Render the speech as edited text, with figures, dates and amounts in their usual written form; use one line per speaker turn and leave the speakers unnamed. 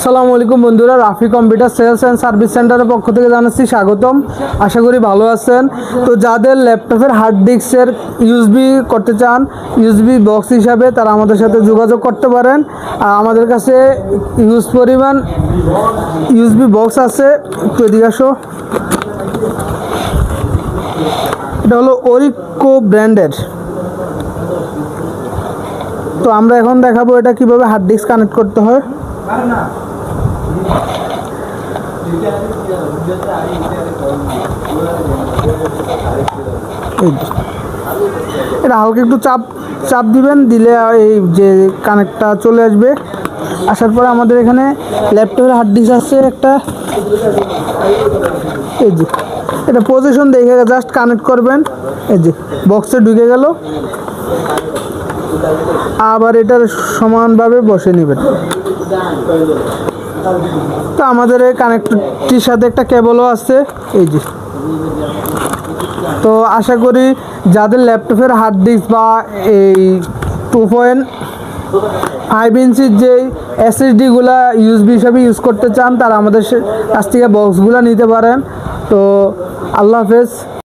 আসসালামু আলাইকুম বন্ধুরা, Rafi computer sales and service সেন্টারের পক্ষ থেকে জানাচ্ছি স্বাগতম। আশা করি ভালো আছেন। তো যাদের ল্যাপটপের হার্ড ডিস্কের ইউএসবি করতে চান ইউএসবি বক্স হিসাবে, তারা আমাদের সাথে যোগাযোগ করতে পারেন। আর আমাদের কাছে ইউজ পরিমাণ ইউএসবি বক্স আছে। একটু এদিকে আসো। এটা হলো ওরিকো ব্র্যান্ডের। তো আমরা এখন দেখাবো এটা কিভাবে হার্ড ডিস্ক কানেক্ট করতে হয়। এটা হালকা একটু চাপ দিবেন, দিলে এই যে কানেক্টটা চলে আসবে। আসার পরে আমাদের এখানে ল্যাপটপের হার্ড ডিস্ক আছে একটা। এই যে এটা পজিশন দেখে জাস্ট কানেক্ট করবেন। এই যে বক্সে ঢুকে গেল, আবার এটার সমানভাবে বসে নেবেন। তো আমাদের এই কানেক্টরটির সাথে একটা কেবলও আছে। এই যে, তো আশা করি যাদের ল্যাপটপের হার্ড ডিস্ক বা এই 2.5 ইঞ্চির যে এসএসডিগুলা ইউএসবি হিসাবে ইউজ করতে চান, তারা আমাদের কাছ থেকে বক্সগুলো নিতে পারেন। তো আল্লাহ হাফেজ।